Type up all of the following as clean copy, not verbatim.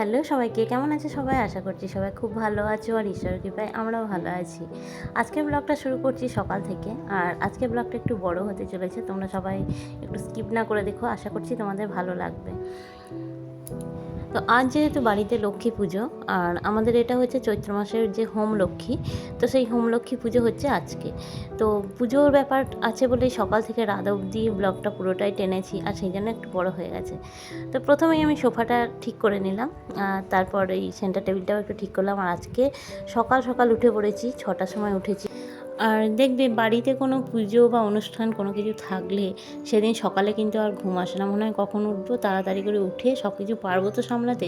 Hello সবাইকে, কেমন আছে সবাই? আশা করছি সবাই খুব ভালো আছো আর ঈশ্বরের কৃপায় আমরাও ভালো আছি। আজকের ব্লগটা শুরু করছি সকাল থেকে। আর আজকের ব্লগটা একটু বড় হতে চলেছে, তোমরা সবাই একটু স্কিপ না করে দেখো, আশা করছি তোমাদের ভালো লাগবে। তো আজ যেহেতু বাড়িতে লক্ষ্মী পুজো, আর আমাদের এটা হচ্ছে চৈত্র মাসের যে হোম লক্ষ্মী, তো সেই হোম লক্ষ্মী পুজো হচ্ছে আজকে। তো পুজোর ব্যাপার আছে বলেই সকাল থেকে রাত অবধি ব্লগটা পুরোটাই টেনেছি, আর সেই জন্য একটু বড় হয়ে গেছে। তো প্রথমেই আমি সোফাটা ঠিক করে নিলাম, তারপর এই সেন্টার টেবিলটাও একটু ঠিক করলাম। আর আজকে সকাল সকাল উঠে পড়েছি, 6টার সময় উঠেছি। আর দেখবে বাড়িতে কোনো পুজো বা অনুষ্ঠান কোনো কিছু থাকলে সেদিন সকালে কিন্তু আর ঘুম আসে না, মনে হয় কখন উঠবো, তাড়াতাড়ি করে উঠে সব কিছু পারবো তো সামলাতে,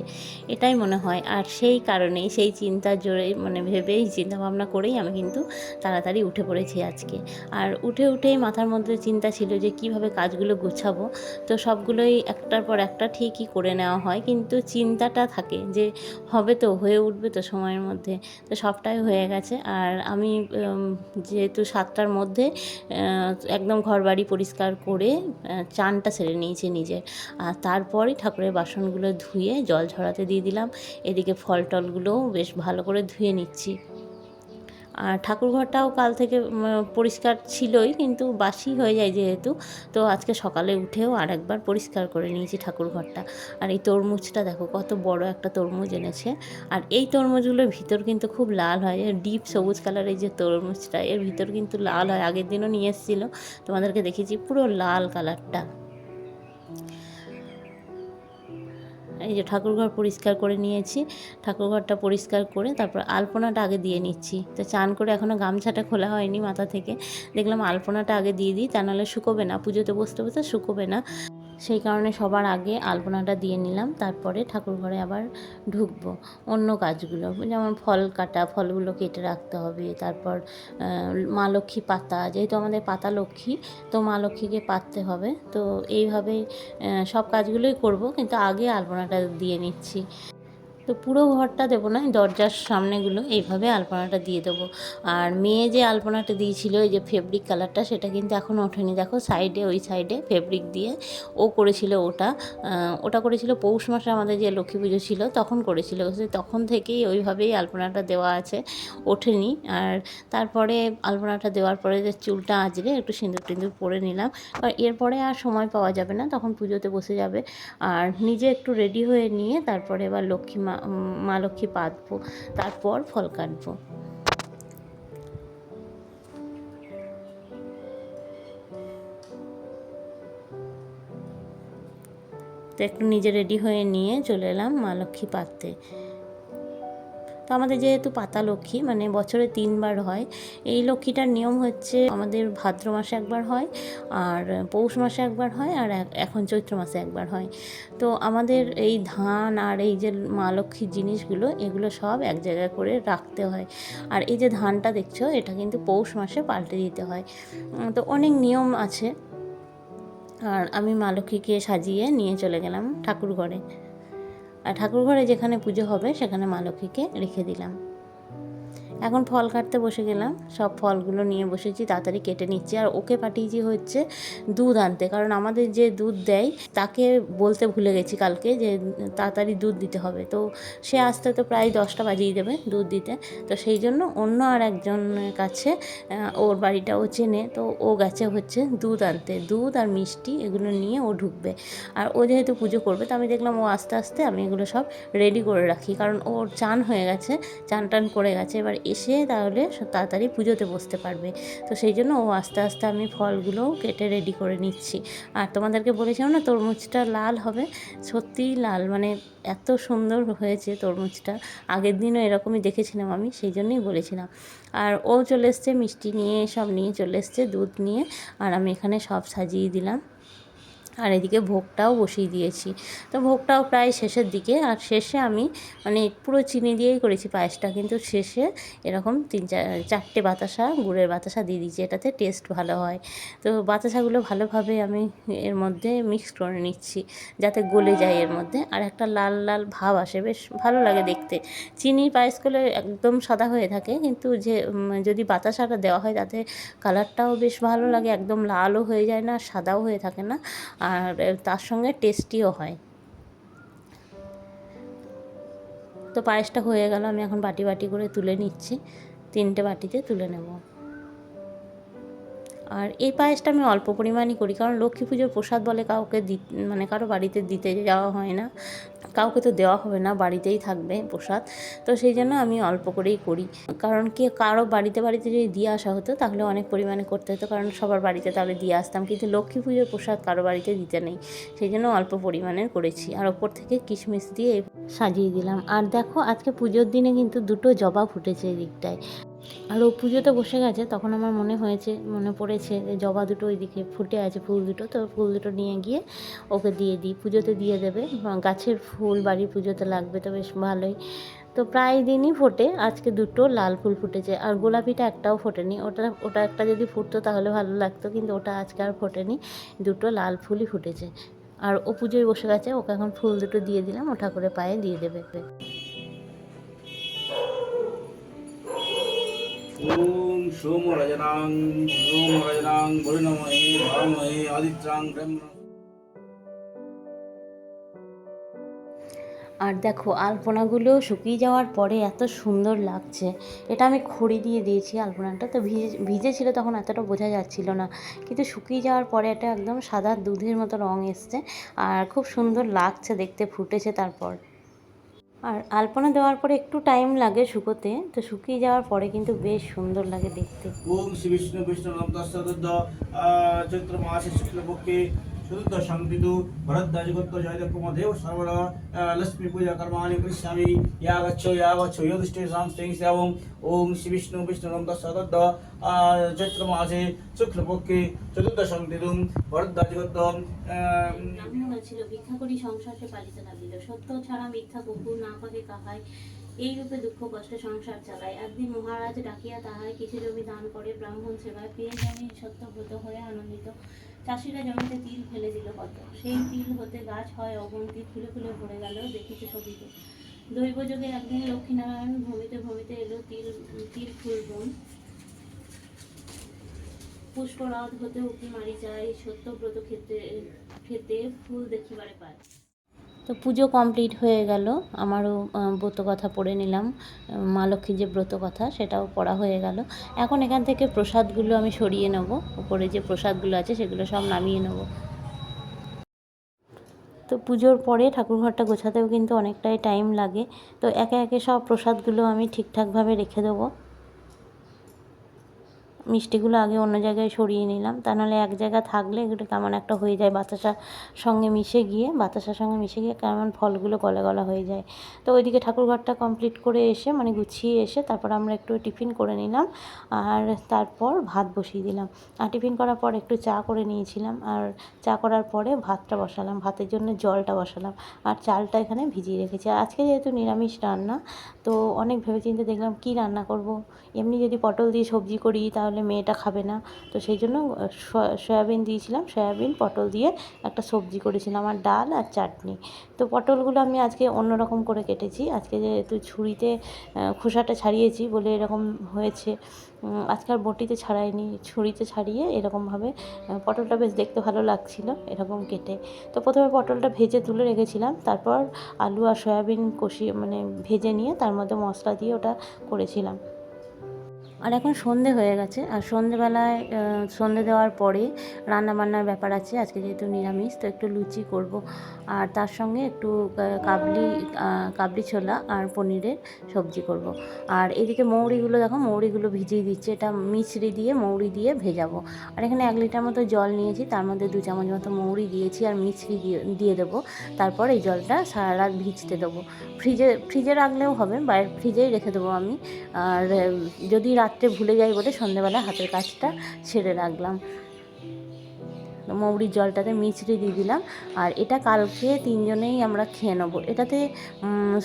এটাই মনে হয়। আর সেই কারণেই, সেই চিন্তার জোরে ভেবেই, চিন্তা ভাবনা করেই আমি কিন্তু তাড়াতাড়ি উঠে পড়েছি আজকে। আর উঠেই মাথার মধ্যে চিন্তা ছিল যে কিভাবে কাজগুলো গুছাবো। তো সবগুলোই একটার পর একটা ঠিকই করে নেওয়া হয়, কিন্তু চিন্তাটা থাকে যে হবে তো, হয়ে উঠবে তো সময়ের মধ্যে। তো সবটাই হয়ে গেছে। আর আমি যেহেতু 7টার মধ্যে একদম ঘরবাড়ি পরিষ্কার করে চানটা সেরে নিয়েছি নিজের। আর তারপরই ঠাকুরের বাসনগুলো ধুয়ে জল ঝরাতে দিয়ে দিলাম। এদিকে ফল টলগুলোও বেশ ভালো করে ধুয়ে নিচ্ছি। আর ঠাকুরঘরটাও কাল থেকে পরিষ্কার ছিলই, কিন্তু বাসি হয়ে যায় যেহেতু, তো আজকে সকালে উঠেও আরেকবার পরিষ্কার করে নিয়েছি ঠাকুরঘরটা। আর এই তরমুজটা দেখো, কত বড় একটা তরমুজ এনেছে। আর এই তরমুজগুলোর ভিতর কিন্তু খুব লাল হয়, ডিপ সবুজ কালারের যে তরমুজটা, এর ভিতর কিন্তু লাল হয়। আগের দিনও নিয়ে এসেছিলো, তোমাদেরকে দেখেছি, পুরো লাল কালারটা। এই যে ঠাকুরঘর পরিষ্কার করে নিয়েছি। ঠাকুরঘরটা পরিষ্কার করে তারপর আলপনাটা আগে দিয়ে নিচ্ছি। তো চান করে এখনও গামছাটা খোলা হয়নি মাথা থেকে, দেখলাম আলপনাটা আগে দিয়ে দিই, তা নাহলে শুকোবে না, পুজোতে বসতে বসতে শুকোবে না। সেই কারণে সবার আগে আলপনাটা দিয়ে নিলাম, তারপরে ঠাকুরঘরে আবার ঢুকবো। অন্য কাজগুলো যেমন ফল কাটা, ফলগুলো কেটে রাখতে হবে। তারপর মা লক্ষ্মী পাতা, যেহেতু আমাদের পাতা লক্ষ্মী, তো মা লক্ষ্মীকে পাততে হবে। তো এইভাবেই সব কাজগুলোই করব, কিন্তু আগে আলপনাটা দিয়ে নিচ্ছি। তো পুরো ঘরটা দেবো না, দরজার সামনেগুলো এইভাবে আলপনাটা দিয়ে দেবো। আর মেয়ে যে আলপনাটা দিয়েছিল, এই যে ফেব্রিক কালারটা, সেটা কিন্তু এখনও ওঠেনি। দেখো সাইডে, ওই সাইডে ফেব্রিক দিয়ে ও করেছিল। ওটা করেছিল পৌষ মাসে, আমাদের যে লক্ষ্মী পুজো ছিল তখন করেছিল। তখন থেকেই ওইভাবেই আলপনাটা দেওয়া আছে, ওঠেনি। আর তারপরে আলপনাটা দেওয়ার পরে যে চুলটা আঁচড়ে একটু সিঁদুর টিঁদুর পরে নিলাম। আর এরপরে আর সময় পাওয়া যাবে না, তখন পুজোতে বসে যাবে। আর নিজে একটু রেডি হয়ে নিয়ে তারপরে এবার মা লক্ষ্মী পাতবো, তারপর ফল কাটবো। তো একটু নিজে রেডি হয়ে নিয়ে চলে এলাম মা লক্ষ্মী পাততে। তো আমাদের যেহেতু পাতা লক্ষ্মী, বছরে 3বার হয়। এই লক্ষ্মীটার নিয়ম হচ্ছে, আমাদের ভাদ্র মাসে একবার হয়, আর পৌষ মাসে একবার হয়, আর এখন চৈত্র মাসে একবার হয়। তো আমাদের এই ধান আর এই যে মা লক্ষ্মীর জিনিসগুলো, এগুলো সব এক জায়গায় করে রাখতে হয়। আর এই যে ধানটা দেখছো, এটা কিন্তু পৌষ মাসে পাল্টে দিতে হয়। তো অনেক নিয়ম আছে। আর আমি মা লক্ষ্মীকে সাজিয়ে নিয়ে চলে গেলাম ঠাকুর ঘরে। আর ঠাকুরঘরে যেখানে পুজো হবে সেখানে মা লক্ষ্মীকে রেখে দিলাম। এখন ফল কাটতে বসে গেলাম, সব ফলগুলো নিয়ে বসেছি, তাড়াতাড়ি কেটে নিচ্ছি। আর ওকে পাঠিয়েছি হচ্ছে দুধ আনতে, কারণ আমাদের যে দুধ দেয় তাকে বলতে ভুলে গেছি কালকে যে তাড়াতাড়ি দুধ দিতে হবে। তো সে আসতে তো প্রায় 10টা বাজিয়ে দেবে দুধ দিতে। তো সেই জন্য অন্য আর একজনের কাছে, ওর বাড়িটা ও চেনে, তো ও গেছে হচ্ছে দুধ আনতে। দুধ আর মিষ্টি এগুলো নিয়ে ও ঢুকবে। আর ও যেহেতু পুজো করবে, তো আমি দেখলাম ও আস্তে আস্তে আমি এগুলো সব রেডি করে রাখি, কারণ ওর চান হয়ে গেছে, চান টান করে গেছে, এবার এসে তাহলে তাড়াতাড়ি পুজোতে বসতে পারবে। তো সেই জন্য ও আস্তে আস্তে আমি ফলগুলোও কেটে রেডি করে নিচ্ছি। আর তোমাদেরকে বলেছিলাম না তরমুজটা লাল হবে, সত্যিই লাল, এত সুন্দর হয়েছে তরমুজটা। আগের দিনও এরকমই দেখেছিলাম আমি, সেই জন্যই বলেছিলাম। আর ও চলে এসছে মিষ্টি নিয়ে, সব নিয়ে চলে এসছে, দুধ নিয়ে। আর আমি এখানে সব সাজিয়ে দিলাম। আর এদিকে ভোগটাও বসিয়ে দিয়েছি। তো ভোগটাও প্রায় শেষের দিকে। আর শেষে আমি পুরো চিনি দিয়েই করেছি পায়েসটা, কিন্তু শেষে এরকম 4টে বাতাসা, গুড়ের বাতাসা দিয়ে দিয়েছি, এটাতে টেস্ট ভালো হয়। তো বাতাসাগুলো ভালোভাবে আমি এর মধ্যে মিক্স করে নিচ্ছি, যাতে গলে যায় এর মধ্যে, আর একটা লাল লাল ভাব আসে, বেশ ভালো লাগে দেখতে। চিনির পায়েস করলে একদম সাদা হয়ে থাকে, কিন্তু যদি বাতাসাটা দেওয়া হয় তাতে কালারটাও বেশ ভালো লাগে, একদম লালও হয়ে যায় না, সাদাও হয়ে থাকে না, আর তার সঙ্গে টেস্টিও হয়। তো পায়েসটা হয়ে গেল, আমি এখন বাটি বাটি করে তুলে নিচ্ছি, 3টে বাটিতে তুলে নেব। আর এই পায়েসটা আমি অল্প পরিমাণই করি, কারণ লক্ষ্মী পুজোর প্রসাদ বলে কাউকে মানে কারো বাড়িতে দিতে যাওয়া হয় না, কাউকে তো দেওয়া হবে না, বাড়িতেই থাকবে প্রসাদ। তো সেই জন্য আমি অল্প করেই করি, কারণ কি কারো বাড়িতে বাড়িতে যদি দিয়ে আসা হতো তাহলে অনেক পরিমাণে করতে হতো, কারণ সবার বাড়িতে তাহলে দিয়ে আসতাম, কিন্তু লক্ষ্মী পুজোর প্রসাদ কারো বাড়িতে দিতে নেই, সেই জন্য অল্প পরিমাণের করেছি। আর ওপর থেকে কিশমিশ দিয়ে সাজিয়ে দিলাম। আর দেখো আজকে পুজোর দিনে কিন্তু 2টো জবা ফুটেছে এই দিকটায়। আর ও পুজোতে বসে গেছে, তখন আমার মনে পড়েছে যে জবা দুটো ওইদিকে ফুটে আছে, ফুল দুটো, তো ফুল দুটো নিয়ে গিয়ে ওকে দিয়ে দিই, পুজোতে দিয়ে দেবে, গাছের ফুল বাড়ির পুজোতে লাগবে, তো বেশ ভালোই। তো প্রায় দিনই ফোটে, আজকে 2টো লাল ফুল ফুটেছে, আর গোলাপিটা একটাও ফোটেনি, ওটা একটা যদি ফুটতো তাহলে ভালো লাগতো, কিন্তু ওটা আজকে আর ফোটেনি, 2টো লাল ফুলই ফুটেছে। আর ও পুজোয় বসে গেছে, ওকে এখন ফুল দুটো দিয়ে দিলাম, ও ঠাকুরের পায়ে দিয়ে দেবে। ওম সোমরাজনাং সোমরাজনাং বরুণময়ে ভারময়ে আদিত্যাং ব্রহ্ম। আর দেখো আলপনাগুলো শুকিয়ে যাওয়ার পরে এত সুন্দর লাগছে। এটা আমি খড়ি দিয়ে দিয়েছি আলপনাটা, তো ভিজে ছিল তখন এতটা বোঝা যাচ্ছিল না, কিন্তু শুকিয়ে যাওয়ার পরে এটা একদম সাদা দুধের মতো রঙ এসছে, আর খুব সুন্দর লাগছে দেখতে, ফুটেছে তারপর। আর আলপনা দেওয়ার পরে একটু টাইম লাগে শুকোতে, তো শুকিয়ে যাওয়ার পরে কিন্তু বেশ সুন্দর লাগে দেখতে। ওম শ্রী বিষ্ণু বিষ্ণু নমস্তাদ চৈত্র মাসে শুক্লপক্ষে চতুর্দশং তিথি ভরদ্বাজ গোত্র জয়দেব সর্বদা লক্ষ্মী পূজা কর্মাণি করিষ্যামি ইয়াগচ্ছ যোদিষ্ঠে সংস্থিং শ্যাবং। ওম শ্রী বিষ্ণু বিষ্ণু নমস্তাদ চৈত্র মাসে শুক্লপক্ষে চতুর্দশং তিথি ভরদ্বাজ গোত্র ছিল ভিক্ষা করি সংসারকে পালিতে লাগিল, সত্য ছাড়া মিথ্যা বহু না পাকে কাহাই, এই রূপে দুঃখ কষ্টে সংসার চালায়। একদিন মহারাজ ডাকিয়া তাহায় কিছু জমি দান করে ব্রাহ্মণ সেবায়, পেয়ে জানি সত্যব্রত হয়ে আনন্দিত। চাষিরা জমিতে তিল ফেলে দিল কত, সেই তিল হতে গাছ হয় অগন্তি, ফুলে ফুলে ভরে গেল দেখিতে শোভিত। দৈবযোগে একদিন লক্ষ্মীনারায়ণ ভূমিতে ভূমিতে এলো তিল ফুল বন, পুষ্পরাধ হতে উকি মারি যায়, সত্যব্রত খেতে ফুল দেখিবারে পায়। তো পুজো কমপ্লিট হয়ে গেল, আমারও ব্রত কথা পড়ে নিলাম, মা লক্ষ্মীর যে ব্রত কথা সেটাও পড়া হয়ে গেল। এখন এখান থেকে প্রসাদগুলো আমি সরিয়ে নেব, উপরে যে প্রসাদগুলো আছে সেগুলো সব নামিয়ে নেব। তো পুজোর পরে ঠাকুরঘরটা গোছাতেও কিন্তু অনেকটাই টাইম লাগে, তো একে একে সব প্রসাদগুলো আমি ঠিকঠাকভাবে রেখে দেবো। মিষ্টিগুলো আগে অন্য জায়গায় সরিয়ে নিলাম, তা নাহলে এক জায়গায় থাকলে এগুলো কেমন একটা হয়ে যায়, বাতাসার সঙ্গে মিশে গিয়ে কেমন ফলগুলো গলা গলা হয়ে যায়। তো ওইদিকে ঠাকুরঘরটা কমপ্লিট করে এসে মানে গুছিয়ে এসে তারপর আমরা একটু টিফিন করে নিলাম, আর তারপর ভাত বসিয়ে দিলাম। আর টিফিন করার পর একটু চা করে নিয়েছিলাম, আর চা করার পরে ভাতটা বসালাম, ভাতের জন্য জলটা বসালাম, আর চালটা এখানে ভিজিয়ে রেখেছি। আর আজকে যেহেতু নিরামিষ রান্না, তো অনেক ভেবেচিন্তে দেখলাম কি রান্না করব। এমনি যদি পটল দিয়ে সবজি করি তাহলে মেয়েটা খাবে না, তো সেই জন্য সয়াবিন দিয়েছিলাম, সয়াবিন পটল দিয়ে একটা সবজি করেছিলাম, আর ডাল আর চাটনি। তো পটলগুলো আমি আজকে অন্যরকম করে কেটেছি, আজকে যেহেতু ছুরিতে খোসাটা ছাড়িয়েছি বলে এরকম হয়েছে, আজকাল বটিতে ছাড়াইনি, ছুরিতে ছাড়িয়ে এরকমভাবে পটলটা বেশ দেখতে ভালো লাগছিল এরকম কেটে। তো প্রথমে পটলটা ভেজে তুলে রেখেছিলাম, তারপর আলু আর সয়াবিন কষিয়ে মানে ভেজে নিয়ে তার মধ্যে মশলা দিয়ে ওটা করেছিলাম। আর এখন সন্ধে হয়ে গেছে, আর সন্ধেবেলায় সন্ধে দেওয়ার পরে রান্নাবান্নার ব্যাপার আছে, আজকে যেহেতু নিরামিষ তো একটু লুচি করব, আর তার সঙ্গে একটু কাবলি ছোলা আর পনিরের সবজি করব। আর এদিকে মৌরিগুলো দেখো, মৌরিগুলো ভিজিয়ে দিচ্ছে, এটা মিছরি দিয়ে মৌরি দিয়ে ভেজাবো। আর এখানে 1 লিটার মতো জল নিয়েছি, তার মধ্যে 2 চামচ মতো মৌরি দিয়েছি আর মিছরি দিয়ে দেবো। তারপর এই জলটা সারা রাত ভিজতে দেবো, ফ্রিজে রাখলেও হবে, বাইরে ফ্রিজেই রেখে দেবো আমি। আর যদি রাত্রে ভুলে যাই বলে সন্ধ্যেবেলা হাতের কাজটা ছেড়ে রাখলাম, মৌরির জলটাতে মিছরি দিয়ে দিলাম। আর এটা কালকে 3জনেই আমরা খেয়ে নেবো, এটাতে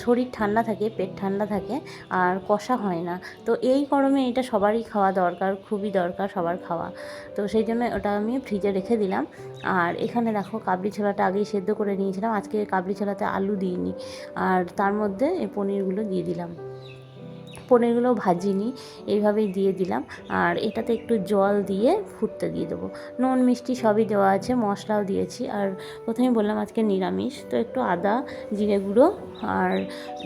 শরীর ঠান্ডা থাকে, পেট ঠান্ডা থাকে, আর কষা হয় না। তো এই গরমে এটা সবারই খাওয়া দরকার, খুবই দরকার সবার খাওয়া, তো সেই জন্য ওটা আমি ফ্রিজে রেখে দিলাম। আর এখানে দেখো কাবলি ছোলাটা আগেই সেদ্ধ করে নিয়েছিলাম, আজকে কাবলি ছোলাতে আলু দিইনি, আর তার মধ্যে এই পনিরগুলো দিয়ে দিলাম। পনিরগুলো ভাজিনি, এইভাবেই দিয়ে দিলাম। আর এটাতে একটু জল দিয়ে ফুটতে দিয়ে দেবো। নুন মিষ্টি সবই দেওয়া আছে, মশলাও দিয়েছি। আর প্রথমেই বললাম আজকে নিরামিষ, তো একটু আদা জিরে গুঁড়ো আর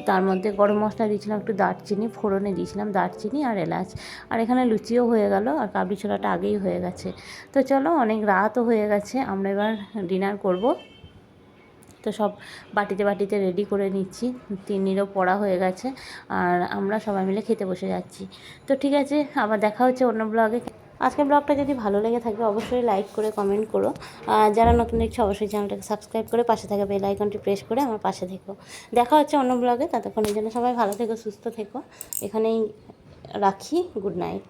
তার মধ্যে গরম মশলা দিয়েছিলাম, একটু দারচিনি ফোড়নে দিয়েছিলাম, দারচিনি আর এলাচ। আর এখানে লুচিও হয়ে গেল, আর কাবলি ছোলাটা আগেই হয়ে গেছে। তো চলো, অনেক রাতও হয়ে গেছে, আমরা এবার ডিনার করব। তো সব বাটিতে বাটিতে রেডি করে নিচ্ছি, তিন্নিরও পড়া হয়ে গেছে, আর আমরা সবাই মিলে খেতে বসে যাচ্ছি। তো ঠিক আছে, আবার দেখা হচ্ছে অন্য ব্লগে। আজকের ব্লগটা যদি ভালো লেগে থাকে অবশ্যই লাইক করে কমেন্ট করো। আর যারা নতুন দেখছো অবশ্যই চ্যানেলটাকে সাবস্ক্রাইব করে পাশে থাকা বেল আইকনটি প্রেস করে আমার পাশে থেকো। দেখা হচ্ছে অন্য ব্লগে, ততক্ষণের জন্য সবাই ভালো থেকো, সুস্থ থেকো। এখানেই রাখি, গুড নাইট।